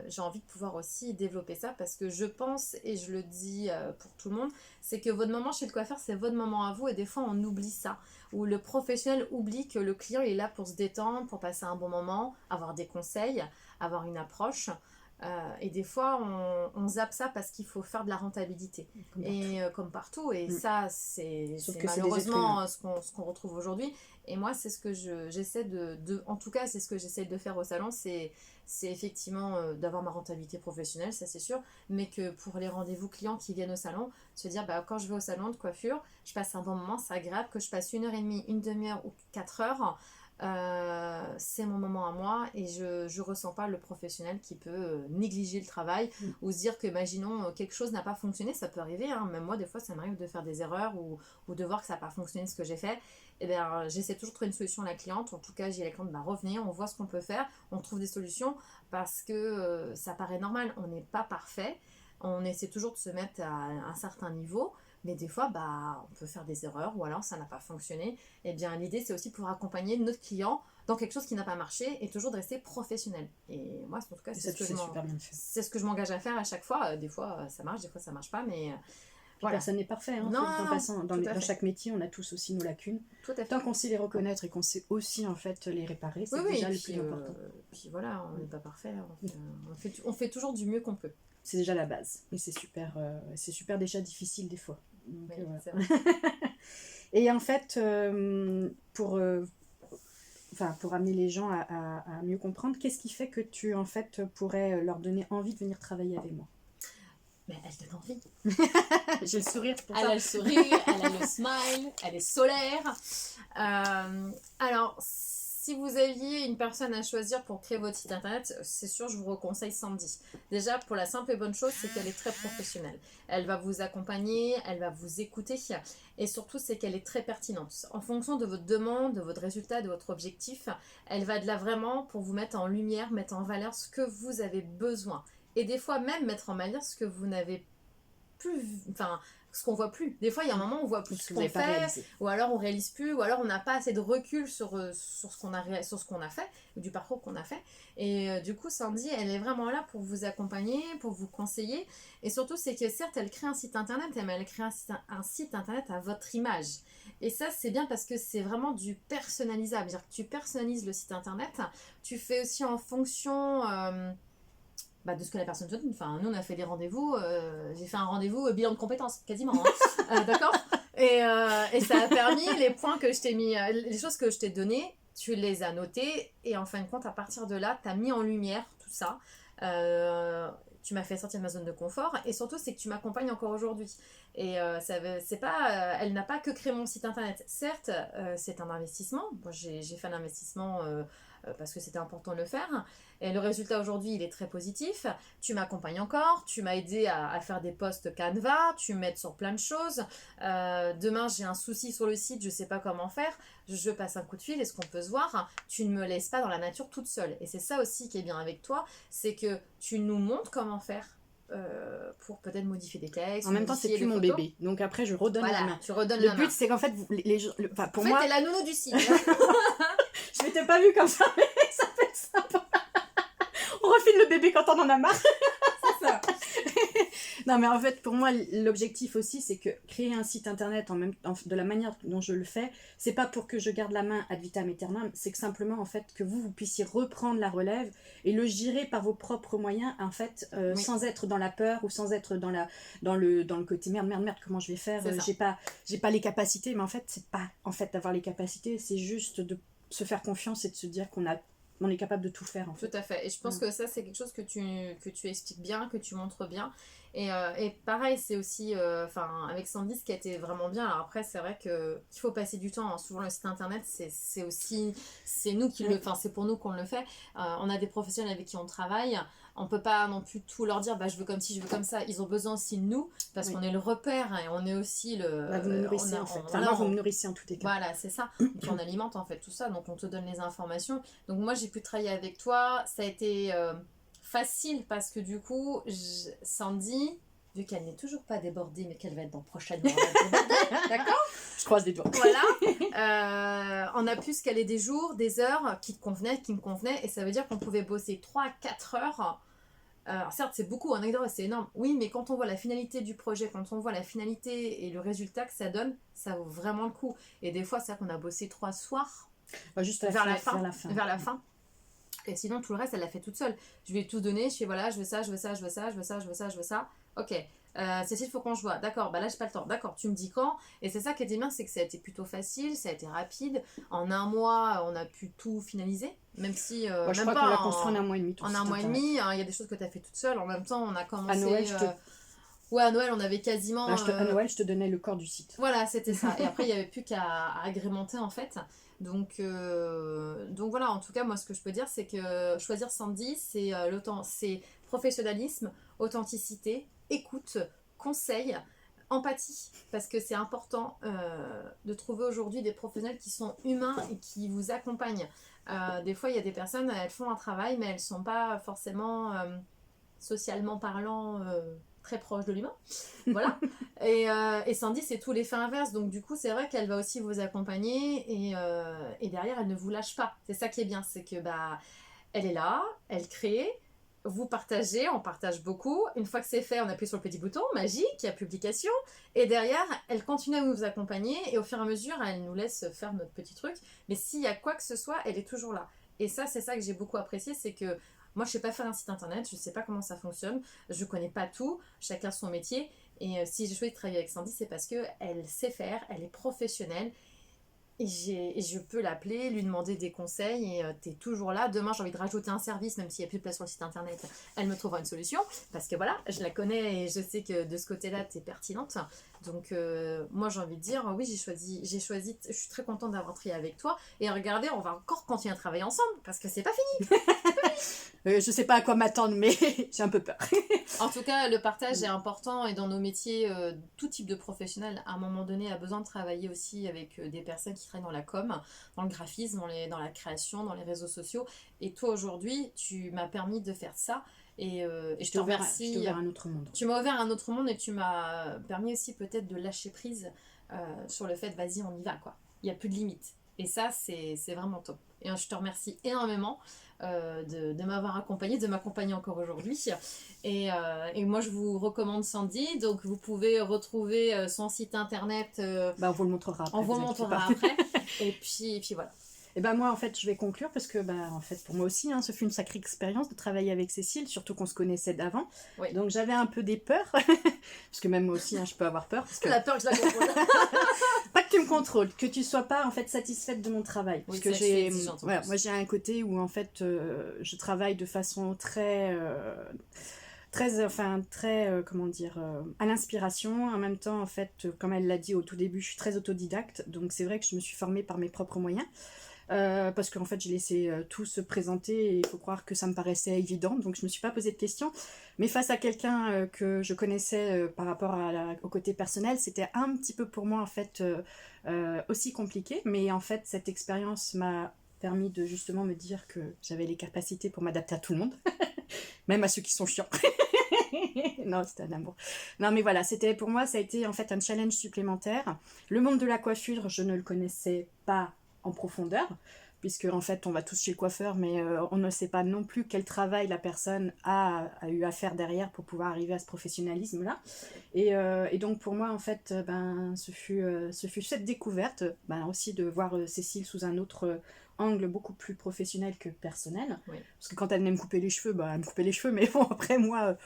j'ai envie de pouvoir aussi développer ça parce que je pense, et je le dis pour tout le monde, c'est que votre moment chez le coiffeur, c'est votre moment à vous et des fois on oublie ça. Ou le professionnel oublie que le client il est là pour se détendre, pour passer un bon moment, avoir des conseils, avoir une approche. Et des fois on zappe ça parce qu'il faut faire de la rentabilité comme partout et ça c'est malheureusement ce qu'on retrouve aujourd'hui. Et moi c'est ce que j'essaie en tout cas c'est ce que j'essaie de faire au salon, c'est effectivement d'avoir ma rentabilité professionnelle, ça c'est sûr, mais que pour les rendez-vous clients qui viennent au salon, se dire quand je vais au salon de coiffure, je passe un bon moment, c'est agréable, que je passe 1h30, une demi-heure ou 4 heures. C'est mon moment à moi et je ressens pas le professionnel qui peut négliger le travail ou se dire que imaginons quelque chose n'a pas fonctionné, ça peut arriver, hein, même moi des fois ça m'arrive de faire des erreurs ou de voir que ça n'a pas fonctionné ce que j'ai fait. Et bien j'essaie toujours de trouver une solution à la cliente, en tout cas j'ai la cliente revenir, on voit ce qu'on peut faire, on trouve des solutions parce que ça paraît normal, on n'est pas parfait, on essaie toujours de se mettre à un certain niveau. Mais des fois, on peut faire des erreurs ou alors ça n'a pas fonctionné. Et bien, l'idée, c'est aussi de pouvoir accompagner notre client dans quelque chose qui n'a pas marché et toujours de rester professionnel. Et moi, en tout cas, c'est ce que je m'engage à faire à chaque fois. Des fois, ça marche, des fois, ça marche pas, mais voilà. Personne n'est parfait. Hein. Dans chaque métier, on a tous aussi nos lacunes. Tout à fait. Tant qu'on sait les reconnaître et qu'on sait aussi en fait les réparer, c'est déjà le plus important. Puis voilà, on n'est pas parfait. On fait toujours du mieux qu'on peut. C'est déjà la base. Et c'est super déjà difficile des fois. Donc, oui, voilà. Et en fait, pour amener les gens à mieux comprendre, qu'est-ce qui fait que tu en fait pourrais leur donner envie de venir travailler avec moi? Mais elle donne envie. J'ai le sourire pour ça. Elle a le sourire, elle a le smile, elle est solaire. Alors, si vous aviez une personne à choisir pour créer votre site internet, c'est sûr, je vous reconseille Sandy. Déjà, pour la simple et bonne chose, c'est qu'elle est très professionnelle. Elle va vous accompagner, elle va vous écouter. Et surtout, c'est qu'elle est très pertinente. En fonction de votre demande, de votre résultat, de votre objectif, elle va être là vraiment pour vous mettre en lumière, mettre en valeur ce que vous avez besoin. Et des fois, même mettre en valeur ce que vous n'avez plus... Enfin... ce qu'on voit plus. Des fois, il y a un moment où on voit plus ce qu'on fait, ou alors on réalise plus, ou alors on n'a pas assez de recul sur ce qu'on a fait, du parcours qu'on a fait. Et du coup, Sandy, elle est vraiment là pour vous accompagner, pour vous conseiller. Et surtout, c'est que certes, elle crée un site internet, mais elle crée un site internet à votre image. Et ça, c'est bien parce que c'est vraiment du personnalisable. C'est-à-dire que tu personnalises le site internet, tu fais aussi en fonction... de ce que la personne te donne. Enfin, nous on a fait des rendez-vous, j'ai fait un rendez-vous bilan de compétences quasiment, hein. D'accord, et ça a permis les points que je t'ai mis, les choses que je t'ai données, tu les as notées et en fin de compte à partir de là tu as mis en lumière tout ça, tu m'as fait sortir de ma zone de confort et surtout c'est que tu m'accompagnes encore aujourd'hui et c'est pas, elle n'a pas que créé mon site internet, certes c'est un investissement. Moi j'ai fait un investissement parce que c'était important de le faire. Et le résultat aujourd'hui, il est très positif. Tu m'accompagnes encore, tu m'as aidé à faire des posts Canva, tu m'aides sur plein de choses. Demain, j'ai un souci sur le site, je ne sais pas comment faire. Je passe un coup de fil, est-ce qu'on peut se voir? Tu ne me laisses pas dans la nature toute seule. Et c'est ça aussi qui est bien avec toi, c'est que tu nous montres comment faire. Pour peut-être modifier des textes. En même temps, c'est plus mon bébé. Donc après, je redonne la main. Tu redonnes la main. Le but, c'est qu'en fait, les gens... pour moi, t'es la nounou du site. Je m'étais pas vue comme ça, mais ça peut être sympa. On refile le bébé quand on en a marre. C'est ça. Non, mais en fait, pour moi, l'objectif aussi, c'est que créer un site internet de la manière dont je le fais, c'est pas pour que je garde la main ad vitam aeternam, c'est que simplement, en fait, que vous puissiez reprendre la relève et le gérer par vos propres moyens, en fait, oui. Sans être dans la peur ou sans être dans le côté merde, comment je vais faire, j'ai pas les capacités, mais en fait, c'est pas, en fait, d'avoir les capacités, c'est juste de se faire confiance et de se dire qu'on est capable de tout faire en fait. Tout à fait, et je pense que ça c'est quelque chose que tu expliques bien, que tu montres bien, Et pareil, c'est aussi, avec Sandy, ce qui a été vraiment bien. Alors après, c'est vrai qu'il faut passer du temps, hein. Souvent, le site internet, c'est aussi, c'est nous qui le, c'est pour nous qu'on le fait. On a des professionnels avec qui on travaille. On peut pas non plus tout leur dire, je veux comme ci, je veux comme ça. Ils ont besoin aussi de nous, parce qu'on est le repère et on est aussi le... vous me nourrissez en fait. Moi, vous me nourrissez en tous les cas. Voilà, c'est ça. Et puis on alimente en fait tout ça, donc on te donne les informations. Donc moi, j'ai pu travailler avec toi. Ça a été facile parce que du coup, Sandy, vu qu'elle n'est toujours pas débordée, mais qu'elle va être dans prochainement, d'accord ? Je croise les doigts. Voilà. On a pu se caler des jours, des heures qui me convenaient, et ça veut dire qu'on pouvait bosser 3-4 heures. Alors certes, c'est beaucoup, un anecdote, c'est énorme. Oui, mais quand on voit la finalité du projet, quand on voit la finalité et le résultat que ça donne, ça vaut vraiment le coup. Et des fois, c'est vrai qu'on a bossé 3 soirs, juste vers la fin. Et sinon, tout le reste, elle l'a fait toute seule. Je lui ai tout donné. Je fais voilà, je veux ça, je veux ça, je veux ça, je veux ça, je veux ça, je veux ça. Ok. Cécile, il faut qu'on se voit. D'accord, là, j'ai pas le temps. D'accord, tu me dis quand. Et c'est ça qui était bien, c'est que ça a été plutôt facile, ça a été rapide. En un mois, on a pu tout finaliser. Même si. je crois qu'on l'a construit en un mois et demi. En un mois et demi, il y a des choses que tu as fait toute seule. En même temps, on a commencé. À Noël, Ouais, à Noël, on avait quasiment... à Noël, je te donnais le corps du site. Voilà, c'était ça. Et après, il n'y avait plus qu'à agrémenter, en fait. Donc voilà, en tout cas, moi, ce que je peux dire, c'est que choisir Sandy, c'est professionnalisme, authenticité, écoute, conseil, empathie. Parce que c'est important de trouver aujourd'hui des professionnels qui sont humains et qui vous accompagnent. Des fois, il y a des personnes, elles font un travail, mais elles ne sont pas forcément, socialement parlant... très proche de l'humain, voilà. Et Sandy, c'est tout l'effet inverse, donc du coup, c'est vrai qu'elle va aussi vous accompagner et derrière, elle ne vous lâche pas. C'est ça qui est bien, c'est que elle est là, elle crée, vous partagez, on partage beaucoup. Une fois que c'est fait, on appuie sur le petit bouton magique, il y a publication, et derrière, elle continue à vous accompagner et au fur et à mesure, elle nous laisse faire notre petit truc. Mais s'il y a quoi que ce soit, elle est toujours là. Et ça, c'est ça que j'ai beaucoup apprécié, c'est que moi, je ne sais pas faire un site internet, je ne sais pas comment ça fonctionne, je ne connais pas tout, chacun son métier. Et si j'ai choisi de travailler avec Sandy, c'est parce qu'elle sait faire, elle est professionnelle. Et je peux l'appeler, lui demander des conseils et tu es toujours là. Demain, j'ai envie de rajouter un service, même s'il n'y a plus de place sur le site internet, elle me trouvera une solution. Parce que voilà, je la connais et je sais que de ce côté-là, tu es pertinente. Donc, moi, j'ai envie de dire, oui, j'ai choisi, je suis très contente d'avoir travaillé avec toi. Et regardez, on va encore continuer à travailler ensemble parce que c'est pas fini. Je sais pas à quoi m'attendre, mais j'ai un peu peur. En tout cas, le partage est important et dans nos métiers, tout type de professionnel, à un moment donné, a besoin de travailler aussi avec des personnes qui travaillent dans la com, dans le graphisme, dans la création, dans les réseaux sociaux. Et toi, aujourd'hui, tu m'as permis de faire ça. Et je te remercie. Je t'ai ouvert un autre monde. Tu m'as ouvert un autre monde et tu m'as permis aussi peut-être de lâcher prise sur le fait, vas-y, on y va, quoi. Il n'y a plus de limite. Et ça, c'est vraiment top. Et je te remercie énormément de m'avoir accompagnée, de m'accompagner encore aujourd'hui. Et moi, je vous recommande Sandy. Donc, vous pouvez retrouver son site internet. On vous le montrera après. On vous le montrera après. Et puis voilà. Et moi, en fait, je vais conclure parce que, en fait, pour moi aussi, ce fut une sacrée expérience de travailler avec Cécile, surtout qu'on se connaissait d'avant. Oui. Donc, j'avais un peu des peurs, parce que même moi aussi, je peux avoir peur. Parce que... La peur que je la contrôle. Pas que tu me contrôles, que tu sois pas, en fait, satisfaite de mon travail. Oui, parce que moi, j'ai un côté où, en fait, je travaille de façon très comment dire, à l'inspiration. En même temps, en fait, comme elle l'a dit au tout début, je suis très autodidacte. Donc, c'est vrai que je me suis formée par mes propres moyens. Parce qu'en fait j'ai laissé tout se présenter et il faut croire que ça me paraissait évident, donc je me suis pas posé de questions, mais face à quelqu'un que je connaissais par rapport au côté personnel, c'était un petit peu pour moi en fait aussi compliqué, mais en fait cette expérience m'a permis de justement me dire que j'avais les capacités pour m'adapter à tout le monde, même à ceux qui sont chiants. Non, c'était un amour. Non, mais voilà, pour moi, ça a été en fait un challenge supplémentaire. Le monde de la coiffure, je ne le connaissais pas en profondeur, puisque en fait on va tous chez le coiffeur, mais on ne sait pas non plus quel travail la personne a eu à faire derrière pour pouvoir arriver à ce professionnalisme là, et donc pour moi en fait ce fut cette découverte aussi de voir Cécile sous un autre angle beaucoup plus professionnel que personnel, oui. Parce que quand elle aime couper les cheveux, elle me coupait les cheveux, mais bon après moi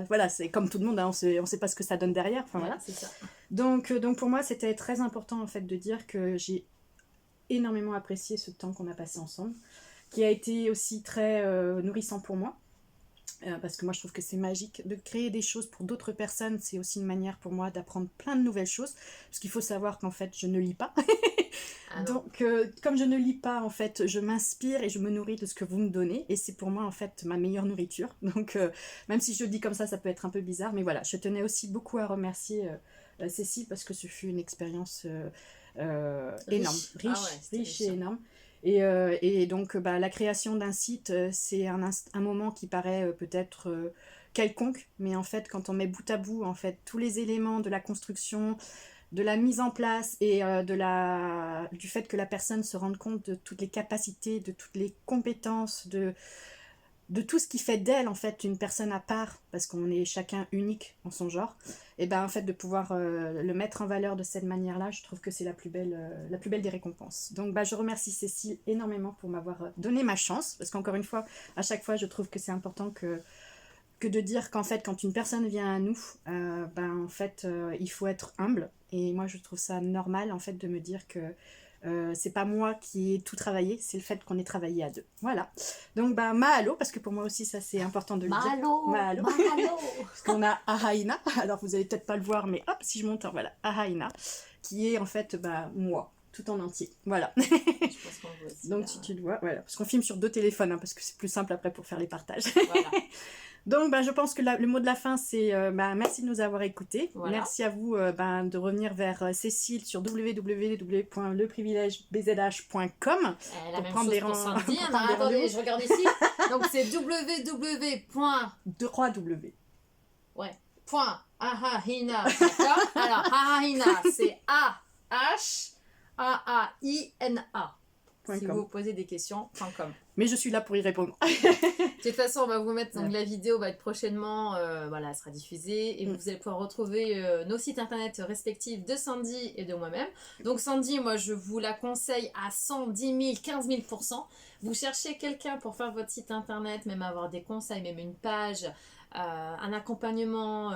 voilà, c'est comme tout le monde, on sait pas ce que ça donne derrière, voilà. C'est ça. Donc pour moi c'était très important en fait de dire que j'ai énormément apprécié ce temps qu'on a passé ensemble, qui a été aussi très nourrissant pour moi. Parce que moi je trouve que c'est magique de créer des choses pour d'autres personnes. C'est aussi une manière pour moi d'apprendre plein de nouvelles choses, parce qu'il faut savoir qu'en fait je ne lis pas. Donc comme je ne lis pas, en fait je m'inspire et je me nourris de ce que vous me donnez, et c'est pour moi en fait ma meilleure nourriture. Donc même si je le dis comme ça peut être un peu bizarre, mais voilà, je tenais aussi beaucoup à remercier Cécile, parce que ce fut une expérience énorme, riche et énorme. Et donc la création d'un site, c'est un moment qui paraît peut-être quelconque, mais en fait quand on met bout à bout en fait tous les éléments de la construction, de la mise en place et du fait que la personne se rende compte de toutes les capacités, de toutes les compétences, de tout ce qui fait d'elle en fait une personne à part, parce qu'on est chacun unique en son genre, et ben en fait de pouvoir le mettre en valeur de cette manière-là, je trouve que c'est la plus belle des récompenses. Donc je remercie Cécile énormément pour m'avoir donné ma chance, parce qu'encore une fois, à chaque fois je trouve que c'est important que de dire qu'en fait quand une personne vient à nous, en fait il faut être humble, et moi je trouve ça normal en fait de me dire que c'est pas moi qui ai tout travaillé, c'est le fait qu'on ait travaillé à deux. Voilà. Donc mahalo, parce que pour moi aussi ça c'est important de le dire. Mahalo. Parce qu'on a Ahaina, alors vous allez peut-être pas le voir, mais hop, si je monte, voilà, Ahaina, qui est en fait moi, tout en entier. Voilà. Je pense qu'on voit aussi, donc si tu le vois, voilà, parce qu'on filme sur 2 téléphones, parce que c'est plus simple après pour faire les partages. Voilà. Donc, je pense que le mot de la fin, c'est merci de nous avoir écoutés. Voilà. Merci à vous de revenir vers Cécile sur www.leprivilegebzh.com pour prendre des rendez-vous. Attendez, je regarde ici. Donc, c'est .ahahina.com. Alors, ahahina, c'est A-H-A-A-I-N-A. Si vous posez des questions, .com. Mais je suis là pour y répondre. De toute façon, on va vous mettre, donc la vidéo va être prochainement, elle sera diffusée, et vous allez pouvoir retrouver nos sites internet respectifs de Sandy et de moi-même. Donc Sandy, moi je vous la conseille à 110 000, 15 000%. Vous cherchez quelqu'un pour faire votre site internet, même avoir des conseils, même une page, un accompagnement,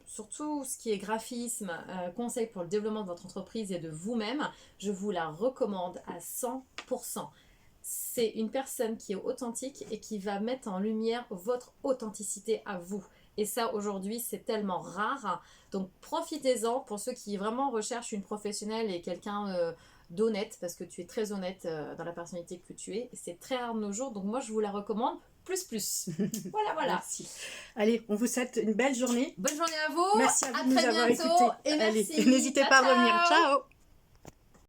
surtout ce qui est graphisme, conseils pour le développement de votre entreprise et de vous-même, je vous la recommande à 100%. C'est une personne qui est authentique et qui va mettre en lumière votre authenticité à vous. Et ça, aujourd'hui, c'est tellement rare. Donc, profitez-en pour ceux qui vraiment recherchent une professionnelle et quelqu'un d'honnête, parce que tu es très honnête dans la personnalité que tu es. C'est très rare de nos jours, donc moi, je vous la recommande plus. Voilà. Merci. Allez, on vous souhaite une belle journée. Bonne journée à vous. Merci à vous de nous avoir écoutés. Et merci. Allez, n'hésitez pas à revenir. Ciao.